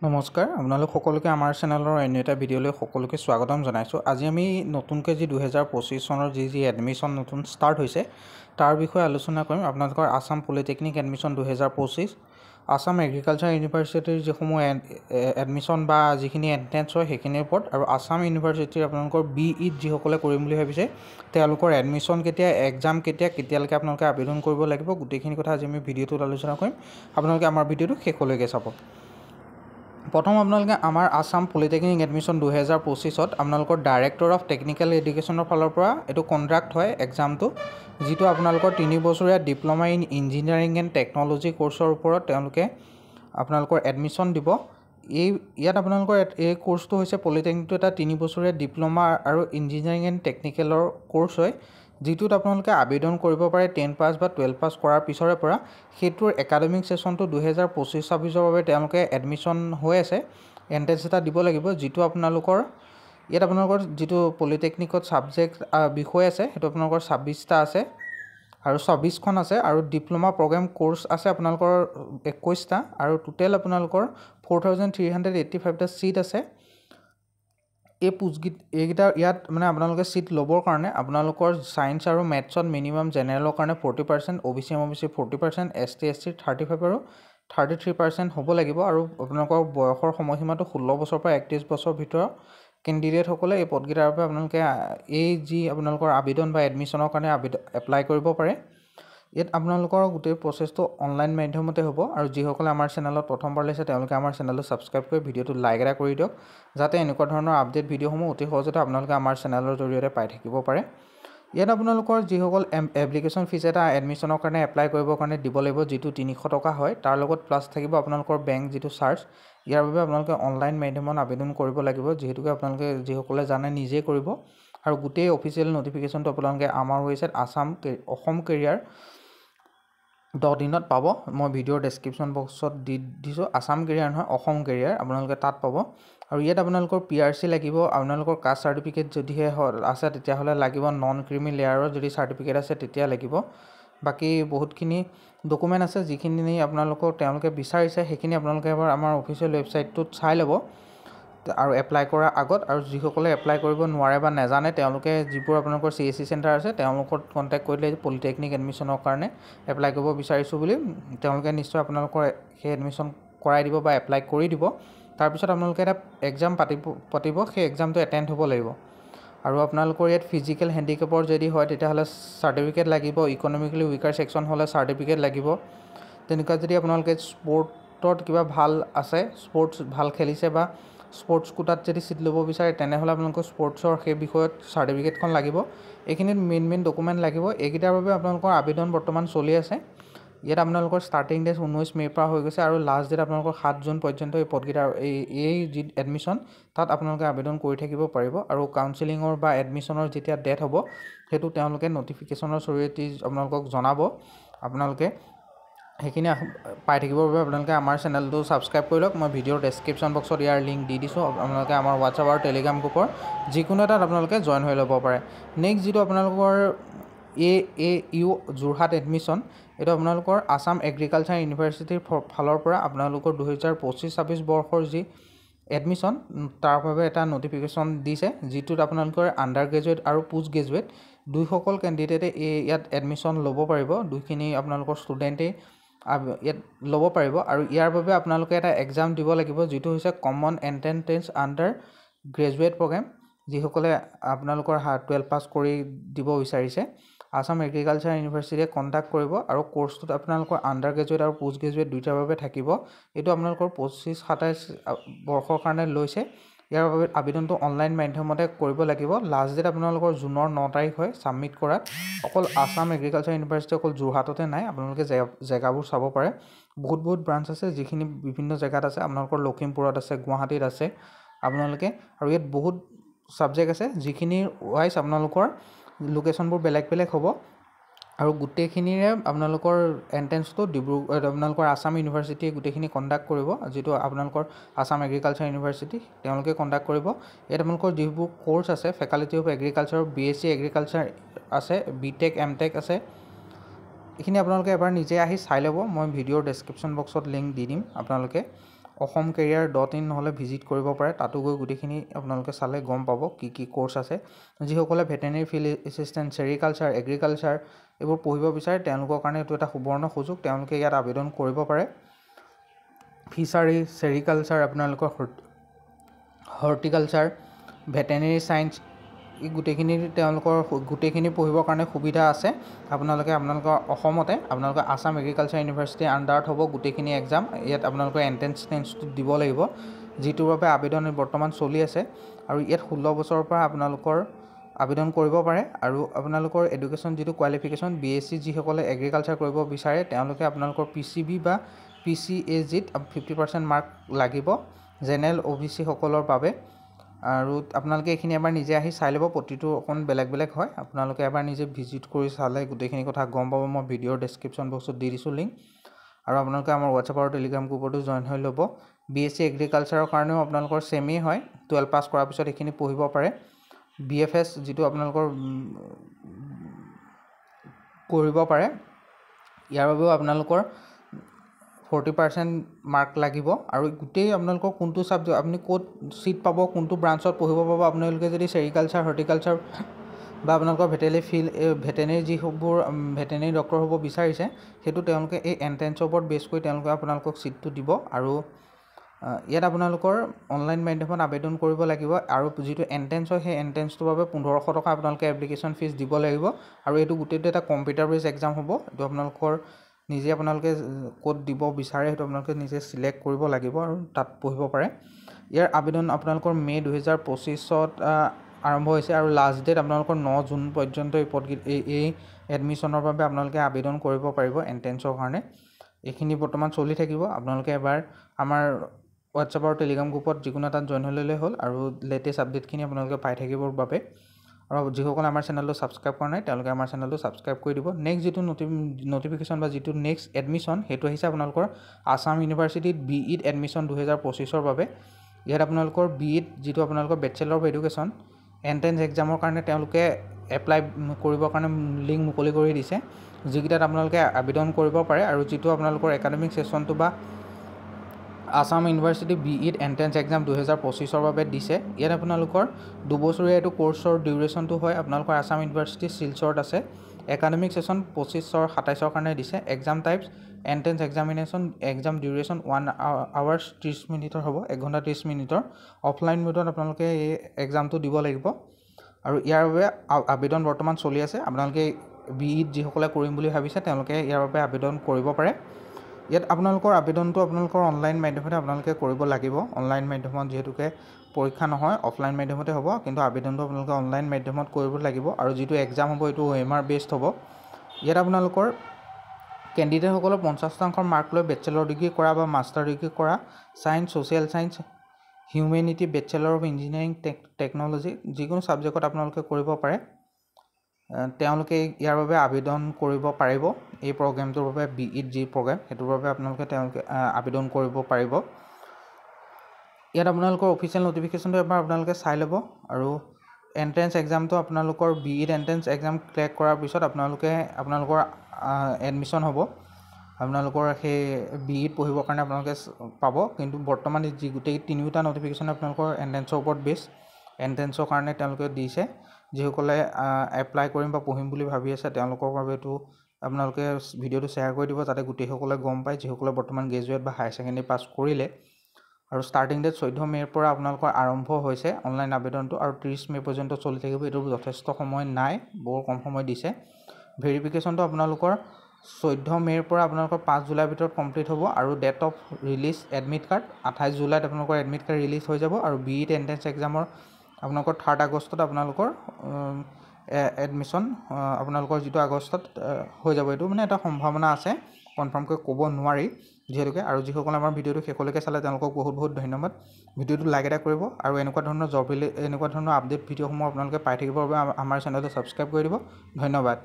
নমস্কাৰ আপোনালোক সকলোকে আমাৰ চেনেলৰ অন্য এটা ভিডিঅ'লৈ সকলোকে স্বাগতম জনাইছোঁ। আজি আমি নতুনকৈ যি 2025 চনৰ যি এডমিশ্যন নতুন ষ্টাৰ্ট হৈছে তাৰ বিষয়ে আলোচনা কৰিম। আপোনালোকৰ Assam polytechnic admission 2025, Assam agriculture ইউনিভাৰ্চিটিৰ যিসমূহ এডমিশ্যন বা যিখিনি এণ্ট্ৰেঞ্চ হয় সেইখিনিৰ ওপৰত, আৰু আসাম ইউনিভাৰ্চিটিৰ আপোনালোকৰ BE যিসকলে কৰিম বুলি ভাবিছে তেওঁলোকৰ এডমিশ্যন কেতিয়া, এক্সাম কেতিয়ালৈকে আপোনালোকে আবেদন কৰিব লাগিব, গোটেইখিনি কথা আজি আমি ভিডিঅ'টোত আলোচনা কৰিম। আপোনালোকে আমাৰ ভিডিঅ'টো শেষলৈকে চাব। প্ৰথম আপোনালোকে আমাৰ আসাম পলিটেকনিক এডমিশ্যন 2025ত আপোনালোকৰ ডাইৰেক্টৰ অফ টেকনিকেল এডুকেশ্যনৰ ফালৰ পৰা এইটো কণ্ডাক্ট হয় এক্সামটো, যিটো আপোনালোকৰ 3 বছৰীয়া diploma in engineering and technology কোৰ্চৰ ওপৰত তেওঁলোকে আপোনালোকৰ এডমিশ্যন দিব। ইয়াত আপোনালোকৰ এই কোৰ্চটো হৈছে পলিটেকনিকটো এটা 3 বছৰীয়া ডিপ্ল'মা আৰু ইঞ্জিনিয়াৰিং এণ্ড টেকনিকেলৰ কোৰ্চ হয়, যিটোত আপোনালোকে আবেদন কৰিব পাৰে 10 পাছ বা 12 পাছ কৰাৰ পিছৰে পৰা। সেইটোৰ একাডেমিক ছেশ্যনটো 2025-26ৰ বাবে তেওঁলোকে এডমিশ্যন হৈ আছে, এণ্ট্ৰেঞ্চ এটা দিব লাগিব, যিটো আপোনালোকৰ ইয়াত আপোনালোকৰ যিটো পলিটেকনিকত ছাবজেক্ট বিষয় আছে সেইটো আপোনালোকৰ 26টা আছে আৰু 24খন আছে, আৰু ডিপ্ল'মা প্ৰগ্ৰেম কোৰ্চ আছে আপোনালোকৰ 21টা, আৰু টোটেল আপোনালোকৰ 4385টা ছিট আছে। এইকেইটা ইয়াত মানে আপোনালোকে ছিট ল'বৰ কাৰণে আপোনালোকৰ ছায়েন্স আৰু মেথছত মিনিমাম জেনেৰেলৰ কাৰণে 40%, OBC MOBC 40%, ST SC 35 আৰু 33% হ'ব লাগিব, আৰু আপোনালোকৰ বয়সৰ সময়সীমাটো 16 বছৰৰ পৰা 31 বছৰৰ ভিতৰত কেণ্ডিডেটসকলে এই পদকেইটাৰ বাবে আপোনালোকে এই যি আপোনালোকৰ আবেদন বা এডমিশ্যনৰ কাৰণে এপ্লাই কৰিব পাৰে। ইয়াত আপোনালোকৰ গোটেই প্ৰচেছটো অনলাইন মাধ্যমতে হ'ব, আৰু যিসকলে আমাৰ চেনেলত প্ৰথমবাৰ লৈছে তেওঁলোকে আমাৰ চেনেলটো ছাবস্ক্ৰাইব কৰি ভিডিঅ'টো লাইক এটা কৰি দিয়ক, যাতে এনেকুৱা ধৰণৰ আপডেট ভিডিঅ'সমূহ অতি সহজতে আপোনালোকে আমাৰ চেনেলৰ জৰিয়তে পাই থাকিব পাৰে। ইয়াত আপোনালোকৰ যিসকল এপ্লিকেশ্যন ফিজ এটা এডমিশ্যনৰ কাৰণে এপ্লাই কৰিবৰ কাৰণে দিব লাগিব, যিটো 300 টকা হয়, তাৰ লগত প্লাছ থাকিব আপোনালোকৰ বেংক যিটো চাৰ্জ। ইয়াৰ বাবে আপোনালোকে অনলাইন মাধ্যমত আবেদন কৰিব লাগিব, যিহেতুকে আপোনালোকে যিসকলে জানে নিজেই কৰিব, আৰু গোটেই অফিচিয়েল নটিফিকেশ্যনটো আপোনালোকে আমাৰ ৱেবছাইট অসম কেৰিয়াৰ .in পাব। মই ভিডিঅ'ৰ ডেছক্ৰিপশ্যন বক্সত দি দিছোঁ, আসাম কেৰিয়াৰ নহয় অসম কেৰিয়াৰ, আপোনালোকে তাত পাব। আৰু ইয়াত আপোনালোকৰ PRC লাগিব, আপোনালোকৰ কাষ্ট চাৰ্টিফিকেট যদিহে আছে তেতিয়াহ'লে লাগিব, নন ক্ৰিমি লেয়াৰৰ যদি চাৰ্টিফিকেট আছে তেতিয়া লাগিব। বাকী বহুতখিনি ডকুমেণ্ট আছে যিখিনি আপোনালোকৰ তেওঁলোকে বিচাৰিছে, সেইখিনি আপোনালোকে এবাৰ আমাৰ অফিচিয়েল ৱেবছাইটটোত চাই ল'ব আৰু এপ্লাই কৰাৰ আগত। আৰু যিসকলে এপ্লাই কৰিব নোৱাৰে বা নাজানে তেওঁলোকে যিবোৰ আপোনালোকৰ CSC চেণ্টাৰ আছে তেওঁলোকৰ কণ্টেক্ট কৰিলে পলিটেকনিক এডমিশ্যনৰ কাৰণে এপ্লাই কৰিব বিচাৰিছোঁ বুলি তেওঁলোকে নিশ্চয় আপোনালোকৰ সেই এডমিশ্যন কৰাই দিব বা এপ্লাই কৰি দিব। তাৰপিছত আপোনালোকে এটা এক্সাম পাতিব, সেই এক্সামটো এটেণ্ড হ'ব লাগিব। আৰু আপোনালোকৰ ইয়াত ফিজিকেল হেণ্ডিকেপৰ যদি হয় তেতিয়াহ'লে চাৰ্টিফিকেট লাগিব, ইকনমিকেলি উইকাৰ ছেকশ্যন হ'লে চাৰ্টিফিকেট লাগিব। তেনেকুৱা যদি আপোনালোকে স্পৰ্টত কিবা ভাল আছে, স্পৰ্টছ ভাল খেলিছে বা স্পৰ্টছ কোটাত যদি ছিট ল'ব বিচাৰে তেনেহ'লে আপোনালোকৰ স্পৰ্টছৰ সেই বিষয়ত চাৰ্টিফিকেটখন লাগিব। এইখিনিত মেইন ডকুমেণ্ট লাগিব। এইকেইটাৰ বাবে আপোনালোকৰ আবেদন বৰ্তমান চলি আছে। ইয়াত আপোনালোকৰ ষ্টাৰ্টিং ডেট 19 মে'ৰ পৰা হৈ গৈছে, আৰু লাষ্ট ডেট আপোনালোকৰ 7 জুন পৰ্যন্ত এই পদকেইটাৰ এই যি এডমিশ্যন তাত আপোনালোকে আবেদন কৰি থাকিব পাৰিব। আৰু কাউন্সেলিঙৰ বা এডমিশ্যনৰ যেতিয়া ডেট হ'ব সেইটো তেওঁলোকে নটিফিকেশ্যনৰ জৰিয়তে আপোনালোকক জনাব। আপোনালোকে সেইখিনি পাই থাকিবৰ বাবে আপোনালোকে আমাৰ চেনেলটো ছাবস্ক্ৰাইব কৰি লওক। মই ভিডিঅ'ৰ ডেছক্ৰিপশ্যন বক্সত ইয়াৰ লিংক দি দিছোঁ, আপোনালোকে আমাৰ হোৱাটছআপ আৰু টেলিগ্ৰাম গ্ৰুপৰ যিকোনো এটাত আপোনালোকে জইন হৈ ল'ব পাৰে। নেক্সট যিটো আপোনালোকৰ AAU যোৰহাট এডমিশ্যন, এইটো আপোনালোকৰ আসাম এগ্ৰিকালচাৰ ইউনিভাৰ্চিটিৰ ফালৰ পৰা আপোনালোকৰ 2025-26 বৰ্ষৰ যি এডমিশ্যন তাৰ বাবে এটা নটিফিকেশ্যন দিছে, যিটোত আপোনালোকৰ আণ্ডাৰ গ্ৰেজুৱেট আৰু পোষ্ট গ্ৰেজুৱেট দুইসকল কেণ্ডিডেটে ইয়াত এডমিশ্যন ল'ব পাৰিব। দুইখিনি আপোনালোকৰ ষ্টুডেণ্টেই ইয়াত ল'ব পাৰিব, আৰু ইয়াৰ বাবে আপোনালোকে এটা এক্সাম দিব লাগিব, যিটো হৈছে common entrance undergraduate programme. যিসকলে আপোনালোকৰ 12 পাছ কৰি দিব বিচাৰিছে আসাম এগ্ৰিকালচাৰ ইউনিভাৰ্চিটিয়ে কণ্ডাক্ট কৰিব, আৰু কোৰ্চটোত আপোনালোকৰ আণ্ডাৰ গ্ৰেজুৱেট আৰু পোষ্ট গ্ৰেজুৱেট দুইটাৰ বাবে থাকিব। এইটো আপোনালোকৰ 25-27 বৰ্ষৰ কাৰণে লৈছে। ইয়াৰ বাবে আবেদনটো অনলাইন মাধ্যমতে কৰিব লাগিব। লাষ্ট ডেট আপোনালোকৰ জুনৰ 9 তাৰিখ হয় ছাবমিট কৰাত। অকল আসাম এগ্ৰিকালচাৰ ইউনিভাৰ্চিটি অকল যোৰহাটতে নাই, আপোনালোকে জেগাবোৰ চাব পাৰে। বহুত ব্ৰাঞ্চ আছে যিখিনি বিভিন্ন জেগাত আছে, আপোনালোকৰ লখিমপুৰত আছে, গুৱাহাটীত আছে আপোনালোকে, আৰু ইয়াত বহুত ছাবজেক্ট আছে যিখিনি ৱাইজ আপোনালোকৰ লোকেশ্যনবোৰ বেলেগ বেলেগ হ'ব। আৰু গোটেইখিনিৰে আপোনালোকৰ এণ্ট্ৰেঞ্চটো আপোনালোকৰ আসাম ইউনিভাৰ্চিটিয়ে গোটেইখিনি কণ্ডাক্ট কৰিব, যিটো আপোনালোকৰ আসাম এগ্ৰিকালচাৰ ইউনিভাৰ্চিটি তেওঁলোকে কণ্ডাক্ট কৰিব। ইয়াত আপোনালোকৰ যিবোৰ কোৰ্চ আছে, faculty of agriculture, BSc agriculture আছে, BTech MTech আছে, এইখিনি আপোনালোকে এবাৰ নিজে আহি চাই ল'ব। মই ভিডিঅ'ৰ ডেছক্ৰিপশ্যন বক্সত লিংক দি দিম, আপোনালোকে ahomcareer.in নহ'লে ভিজিট কৰিব পাৰে তাতো গৈ গোটেইখিনি আপোনালোকে চালে গম পাব কি কোৰ্চ আছে যিসকলে veterinary field assistant sericulture agriculture এইবোৰ পঢ়িব বিচাৰে তেওঁলোকৰ কাৰণে এইটো এটা সুবৰ্ণ সুযোগ তেওঁলোকে ইয়াত আবেদন কৰিব পাৰে ফিচাৰী চেৰিকালচাৰ আপোনালোকৰ হৰ্টিকালচাৰ ভেটেনেৰি সায়েন্স এই গোটেইখিনি পঢ়িবৰ কাৰণে সুবিধা আছে আপোনালোকৰ অসমতে আপোনালোকৰ আসাম এগ্ৰিকালচাৰ ইউনিভাৰ্চিটি আণ্ডাৰত হ'ব গোটেইখিনি এক্সাম ইয়াত আপোনালোকৰ এণ্ট্ৰেন্সটো দিব লাগিব যিটোৰ বাবে আবেদন বৰ্তমান চলি আছে আৰু ইয়াত 16 বছৰৰ পৰা আপোনালোকৰ আবেদন কৰিব পাৰে আৰু আপোনালোকৰ এডুকেশ্যন যিটো কোৱালিফিকেশ্যন BSc যিসকলে এগ্ৰিকালচাৰ কৰিব বিচাৰে তেওঁলোকে আপোনালোকৰ PCB বা PCAGত 50% মাৰ্ক লাগিব জেনেৰেল OBC সকলৰ বাবে আৰু আপোনালোকে এইখিনি এবাৰ নিজে আহি চাই ল'ব প্ৰতিটো অকণ বেলেগ হয় আপোনালোকে এবাৰ নিজে ভিজিট কৰি চালে গোটেইখিনি কথা গম পাব মই ভিডিঅ'ৰ ডেছক্ৰিপশ্যন বক্সত দি দিছোঁ লিংক আৰু আপোনালোকে আমাৰ WhatsApp আৰু Telegram গ্ৰুপতো জইন হৈ ল'ব BSc এগ্ৰিকালচাৰৰ কাৰণেও আপোনালোকৰ সেমেই হয় 12 পাছ কৰাৰ পিছত এইখিনি পঢ়িব পাৰে BFS যিটো আপোনালোকৰ কৰিব পাৰে ইয়াৰ বাবেও আপোনালোকৰ 40% মাৰ্ক লাগিব আৰু গোটেই আপোনালোকৰ কোনটো সাবজেক্ট আপুনি ক'ত সিট পাব কোনটো ব্ৰাঞ্চত পঢ়িব পাব আপোনালোকে যদি চেৰিকালচাৰ হৰ্টিকালচাৰ বা আপোনালোকৰ ভেটেনেৰি যিবোৰ ভেটেনেৰি ডক্টৰ হ'ব বিচাৰিছে সেইটো তেওঁলোকে এই এণ্ট্ৰেন্সৰ ওপৰত বেছ কৰি তেওঁলোকে আপোনালোকক সিটটো দিব আৰু ইয়াত আপোনালোকৰ অনলাইন মাধ্যমত আবেদন কৰিব লাগিব আৰু যিটো এণ্ট্ৰেন্স হয় সেই এণ্ট্ৰেন্সটোৰ বাবে 1500 টকা আপোনালোকে এপ্লিকেশ্যন ফিজ দিব লাগিব আৰু এইটো গোটেইটো এটা কম্পিউটাৰ বেছ এক্সাম হ'ব এইটো আপোনালোকৰ নিজে আপোনালোকে কোড দিব বিচাৰে সেইটো আপোনালোকে নিজে সিলেক্ট কৰিব লাগিব আৰু তাত পঢ়িব পাৰে ইয়াৰ আবেদন আপোনালোকৰ মে 2025ত আৰম্ভ হৈছে আৰু লাষ্ট ডেট আপোনালোকৰ 9 জুন পৰ্যন্ত এই এডমিশ্যনৰ বাবে আপোনালোকে আবেদন কৰিব পাৰিব এণ্ট্ৰেন্সৰ কাৰণে এইখিনি বৰ্তমান চলি থাকিব আপোনালোকে এবাৰ আমাৰ WhatsApp আৰু Telegram গ্ৰুপত যিকোনো এটা জইন হৈ ল'লে হ'ল আৰু লেটেষ্ট আপডেটখিনি আপোনালোকে পাই থাকিবৰ বাবে আৰু যিসকলে আমাৰ চেনেলটো ছাবস্ক্ৰাইব কৰা নাই তেওঁলোকে আমাৰ চেনেলটো ছাবস্ক্ৰাইব কৰি দিব নেক্সট যিটো নটিফিকেশ্যন বা যিটো নেক্সট এডমিশ্যন সেইটো আহিছে আপোনালোকৰ আসাম ইউনিভাৰ্চিটিত BEd এডমিশ্যন 2025ৰ বাবে ইয়াত আপোনালোকৰ BEd যিটো আপোনালোকৰ বেচেলৰ অফ এডুকেশ্যন এণ্ট্ৰেন্স এক্সামৰ কাৰণে তেওঁলোকে এপ্লাই কৰিবৰ কাৰণে লিংক মুকলি কৰি দিছে যিকেইটাত আপোনালোকে আবেদন কৰিব পাৰে আৰু যিটো আপোনালোকৰ একাডেমিক সেশনটো বা Assam university BEd entrance exam 2025ৰ বাবে দিছে ইয়াত আপোনালোকৰ 2 বছৰীয়া এইটো কোৰ্ছৰ ডিউৰেশ্যনটো হয় আপোনালোকৰ আসাম ইউনিভাৰ্চিটি শিলচৰত আছে একাডেমিক সেশন 25 27ৰ কাৰণে দিছে exam types entrance examination exam duration 1 hours 30 মিনিটৰ হ'ব 1 ঘণ্টা 30 মিনিটৰ অফলাইন মোডত আপোনালোকে এই এক্সামটো দিব লাগিব আৰু ইয়াৰ বাবে আবেদন বৰ্তমান চলি আছে আপোনালোকে BEd যিসকলে কৰিম বুলি ভাবিছে তেওঁলোকে ইয়াৰ বাবে আবেদন কৰিব পাৰে ইয়াত আপোনালোকৰ আবেদনটো আপোনালোকৰ অনলাইন মাধ্যমতে আপোনালোকে কৰিব লাগিব অনলাইন মাধ্যমত যেহেতুকে পৰীক্ষা নহয় অফলাইন মাধ্যমতে হ'ব কিন্তু আবেদনটো আপোনালোকে অনলাইন মাধ্যমত কৰিব লাগিব আৰু যিটো এক্সাম হ'ব এইটো OMR বেছড হ'ব ইয়াত আপোনালোকৰ কেণ্ডিডেটসকলৰ 50% মাৰ্ক লৈ বেচেলৰ ডিগ্ৰী কৰা বা মাষ্টাৰ ডিগ্ৰী কৰা science social science humanity bachelor of engineering technology যিকোনো সাবজেক্টত আপোনালোকে কৰিব পাৰে তেওঁলোকে ইয়াৰ বাবে আবেদন কৰিব পাৰিব এই প্ৰগ্ৰামটোৰ বাবে BEd যি প্ৰগ্ৰাম হেতুৰ বাবে আপোনালোকে আবেদন কৰিব পাৰিব ইয়াত আপোনালোকৰ অফিচিয়েল নটিফিকেশ্যনটো এবাৰ আপোনালোকে চাই ল'ব আৰু এণ্ট্ৰেন্স এক্সামটো আপোনালোকৰ BEd এণ্ট্ৰেন্স এক্সাম ক্লিয়াৰ কৰাৰ পিছত আপোনালোকৰ এডমিশ্যন হ'ব আপোনালোকৰ সেই BEd পঢ়িবৰ কাৰণে আপোনালোকে পাব কিন্তু বৰ্তমান যি গোটেই তিনিটা নটিফিকেশ্যন আপোনালোকৰ এণ্ট্ৰেন্সৰ ওপৰত বেছ এণ্ট্ৰেন্সৰ কাৰণে তেওঁলোকে দিছে যিসকলে এপ্লাই কৰিম বা পঢ়িম বুলি ভাবি আছে তেওঁলোকৰ বাবে এইটো আপোনালোকে ভিডিঅ'টো শ্বেয়াৰ কৰি দিব যাতে গোটেইসকলে গম পায় যিসকলে বৰ্তমান গ্ৰেজুৱেট বা হায়াৰ ছেকেণ্ডেৰী পাছ কৰিলে আৰু ষ্টাৰ্টিং ডেট 14 মে'ৰ পৰা আপোনালোকৰ আৰম্ভ হৈছে অনলাইন আবেদনটো আৰু 30 মে' পৰ্যন্ত চলি থাকিব এইটো যথেষ্ট সময় নাই বৰ কম সময় দিছে ভেৰিফিকেশ্যনটো আপোনালোকৰ 14 মে'ৰ পৰা আপোনালোকৰ 5 জুলাইৰ ভিতৰত কমপ্লিট হ'ব আৰু date of release admit card 28 জুলাইত আপোনালোকৰ এডমিট কাৰ্ড ৰিলিজ হৈ যাব আৰু BEd এণ্ট্ৰেন্স এক্সামৰ আপোনালোকৰ 3 আগষ্টত আপোনালোকৰ এডমিশ্যন আপোনালোকৰ যিটো আগষ্টত হৈ যাব এইটো মানে এটা সম্ভাৱনা আছে কনফাৰ্মকৈ ক'ব নোৱাৰি যিহেতুকে আৰু যিসকলে আমাৰ ভিডিঅ'টো শেষলৈকে চালে তেওঁলোকক বহুত ধন্যবাদ ভিডিঅ'টো লাইক এটা কৰিব আৰু এনেকুৱা ধৰণৰ আপডেট ভিডিঅ'সমূহ আপোনালোকে পাই থাকিবৰ বাবে আমাৰ চেনেলটো ছাবস্ক্ৰাইব কৰি দিব ধন্যবাদ